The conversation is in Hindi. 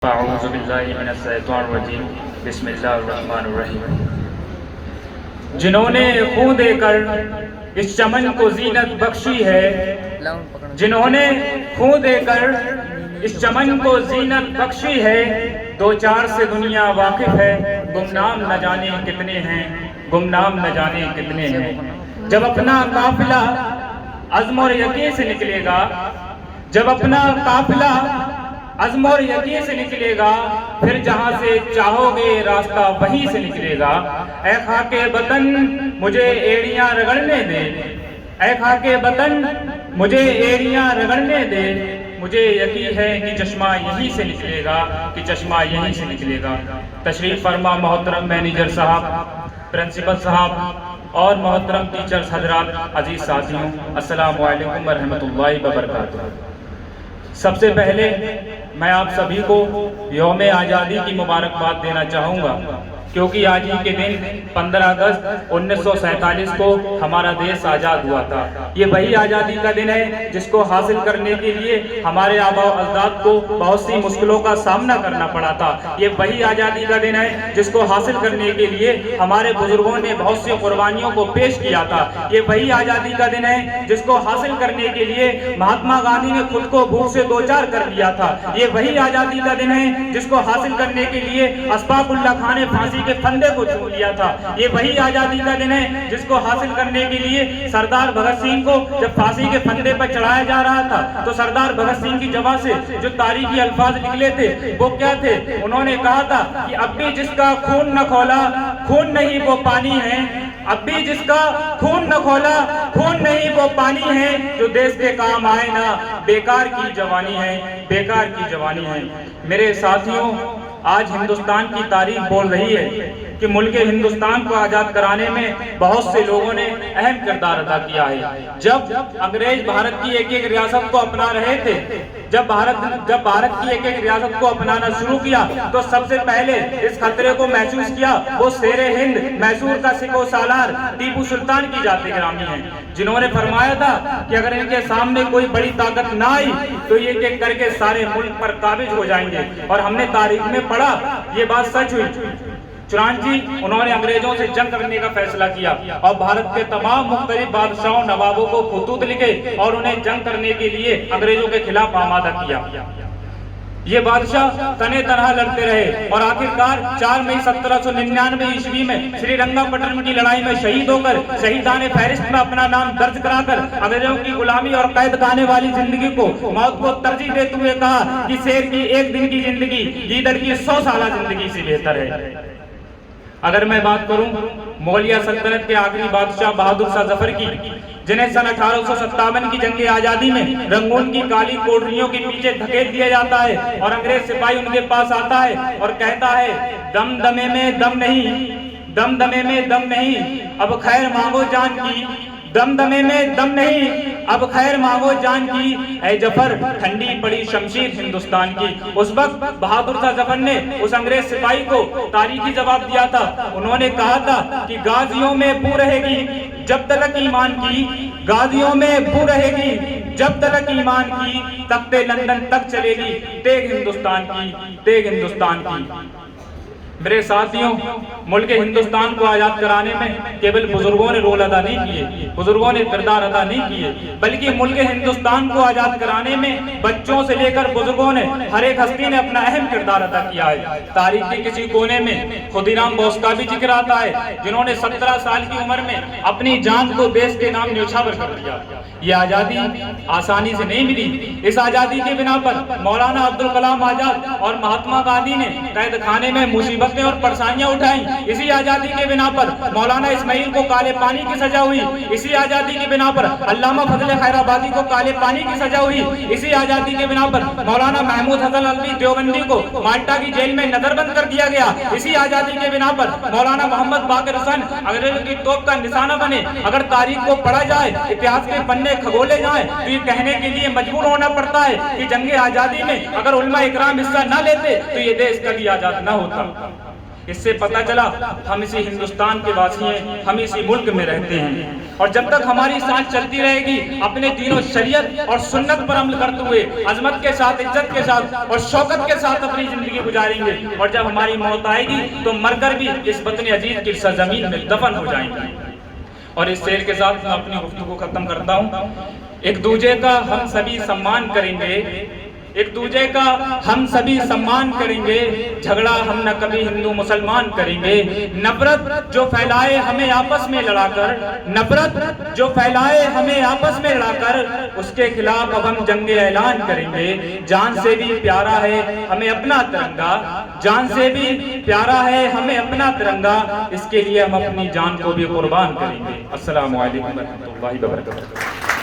अऊज़ुबिल्लाहिमिनश्शैतानिर्रजीम बिस्मिल्लाहिर्रहमानिर्रहीम। जिन्होंने खून देकर इस चमन को जीनत बख्शी है, जिन्होंने खून देकर इस चमन को जीनत बख्शी है, दो चार से दुनिया वाकिफ है, गुमनाम न जाने कितने हैं, गुमनाम न जाने कितने हैं। जब अपना काफिला अज़्म और यकीन से निकलेगा, जब अपना काफिला अज़्म और यकीन से निकलेगा, फिर जहां से चाहोगे रास्ता वहीं से निकलेगा। ऐ खाके वतन मुझे एड़ियां रगड़ने दे, ऐ खाके वतन मुझे एड़ियां रगड़ने दे, मुझे यकीन है कि चश्मा यहीं से निकलेगा, कि चश्मा यहीं से निकलेगा। तशरीफ फरमा मोहतरम मैनेजर साहब, प्रिंसिपल साहब और मोहतरम टीचर्स हजरात, अजीज साथियों, अस्सलामु अलैकुम व रहमतुल्लाहि व बरकातुहू। सबसे पहले मैं आप सभी को यौम आज़ादी की मुबारकबाद देना चाहूँगा, क्योंकि आज ही के दिन 15 अगस्त 1947 को हमारा देश आज़ाद हुआ था। ये वही आज़ादी का दिन है जिसको हासिल करने के लिए हमारे आबा अजदाद को बहुत सी मुश्किलों का सामना करना पड़ा था। ये वही आज़ादी का दिन है जिसको हासिल करने के लिए हमारे बुजुर्गों ने बहुत सी कुर्बानियों को पेश किया था। ये वही आज़ादी का दिन है जिसको हासिल करने के लिए महात्मा गांधी ने खुद को भूख से दो चार कर लिया था। ये वही आज़ादी का दिन है जिसको हासिल करने के लिए अशफाकुल्लाह खान ने फांसी के फंदे को चूम लिया था। ये वही आज़ादी का दिन है जिसको हासिल करने के लिए सरदार भगत सिंह को जब फांसी के फंदे पर चढ़ाया जा रहा था, तो सरदार भगत सिंह की ज़बान से जो तारीखी अल्फाज निकले थे वो क्या थे? उन्होंने कहा था कि अब भी जिसका खून न खौला खून नहीं वो पानी है, अब भी जिसका खून न खौला खून नहीं वो पानी है, जो देश के काम आए ना बेकार की जवानी है, बेकार की जवानी है। मेरे साथियों, आज हिंदुस्तान की तारीख बोल रही है कि मुल्क हिंदुस्तान को आज़ाद कराने में बहुत से लोगों ने अहम किरदार अदा किया है। जब अंग्रेज भारत की एक एक रियासत को अपना रहे थे, जब भारत की एक एक रियासत को अपनाना शुरू किया, तो सबसे पहले इस खतरे को महसूस किया वो शेरे हिंद मैसूर का सिको सालार टीपू सुल्तान की जाति ग्रामी है, जिन्होंने फरमाया था कि अगर इनके सामने कोई बड़ी ताकत ना आई तो ये एक एक करके सारे मुल्क पर काबिज हो जाएंगे। और हमने तारीख में पढ़ा, ये बात सच हुई। चुनांची उन्होंने अंग्रेजों से जंग करने का फैसला किया और भारत के तमाम मुख्तलिफ बादशाहों नवाबों को खतूत लिखे और उन्हें जंग करने के लिए अंग्रेजों के खिलाफ आमादा किया। ये बादशाह तने तनहा लड़ते रहे और आखिरकार 4 मई 1799 ईस्वी में श्रीरंगपट्टनम की लड़ाई में शहीद होकर शहीदाने फहरिस्त में अपना नाम दर्ज कराकर अंग्रेजों की गुलामी और कैद खाने वाली जिंदगी को मौत को तरजीह देते हुए कहा कि शेर की एक दिन की जिंदगी गीदड़ की 100 साल जिंदगी से बेहतर है। अगर मैं बात करूं मौलिया सल्तनत के आखिरी बादशाह बहादुर शाह जफर की, जिन्हें सन 1857 की जंग आजादी में रंगून की काली कोठरियों के पीछे धकेल दिया जाता है और अंग्रेज सिपाही उनके पास आता है और कहता है दम दमे में दम नहीं, दम दमे में दम नहीं, अब खैर मांगो जान की, दम दमे में दम नहीं, अब खैर मांगो जान की, ऐ जफर ठंडी पड़ी शमशीर हिंदुस्तान की। उस वक्त बहादुर शाह जफर ने उस अंग्रेज सिपाही को तारीखी जवाब दिया था। उन्होंने कहा था कि गाजियों में बू रहेगी जब तलक ईमान की, गाजियों में बू रहेगी जब तलक ईमान की, तख्ते लंदन तक चलेगी तेग हिंदुस्तान की, तेग हिंदुस्तान की। मेरे साथियों, मुल्क हिंदुस्तान को आज़ाद कराने में केवल बुजुर्गों ने रोल अदा नहीं किए, बुजुर्गों ने किरदार अदा नहीं किए, बल्कि मुल्क हिंदुस्तान को आज़ाद कराने में बच्चों से लेकर बुजुर्गों ने, हर एक हस्ती ने अपना अहम किरदार अदा किया है। तारीख के किसी कोने में खुदीराम बोस का भी जिक्र आता है, जिन्होंने 17 साल की उम्र में अपनी जान को देश के नाम न्यौछावर कर दिया। ये आज़ादी आसानी से नहीं मिली। इस आज़ादी के बिना पर मौलाना अब्दुल कलाम आजाद और महात्मा गांधी ने कैद खाने में मुसीबतें और परेशानियां उठाई। इसी आज़ादी के बिना पर मौलाना इस्माइल को काले पानी की सजा हुई। इसी आज़ादी के बिना पर अल्लामा फजले खैराबादी को काले पानी की सजा हुई। इसी आज़ादी के बिना पर मौलाना महमूद हसन अलवी देवबंदी को माल्टा की जेल में नजरबंद कर दिया गया। इसी आज़ादी के बिना पर मौलाना मोहम्मद बाकिर हुसैन अंग्रेजों की तोप का निशाना बने। अगर तारीख को पढ़ा जाए, इतिहास के पन्ने खगोले जाए, तो ये कहने के लिए मजबूर होना पड़ता है कि जंग आजादी में अगर उलमा इकराम हिस्सा न लेते तो ये देश कभी आजाद न होता। इससे पता चला हम इसी हिंदुस्तान के वासी हैं, हम इसी मुल्क में रहते हैं। और जब तक हमारी सांस चलती रहेगी अपने दीनों शरीयत और सुन्नत पर अमल करते हुए अजमत के साथ, इज्जत के साथ और शौकत के साथ अपनी जिंदगी गुजारेंगे। और जब हमारी मौत आएगी तो मरकर भी इस वतन अजीज की सरजमीन में दफन हो जाएंगे। और इस शेर के साथ मैं अपनी गुफ्तगू को खत्म करता हूँ। एक दूजे का हम सभी सम्मान करेंगे, एक दूजे का हम सभी सम्मान करेंगे, झगड़ा हम न कभी हिंदू मुसलमान करेंगे। नफरत जो फैलाए हमें आपस में लड़ाकर, नफरत जो फैलाए हमें आपस में लड़ाकर, उसके खिलाफ अब हम जंग ऐलान करेंगे। जान से भी प्यारा है हमें अपना तिरंगा, जान से भी प्यारा है हमें अपना तिरंगा, इसके लिए हम अपनी जान को भी कुर्बान करेंगे। अस्सलामु अलैकुम व रहमतुल्लाहि व बरकातहू।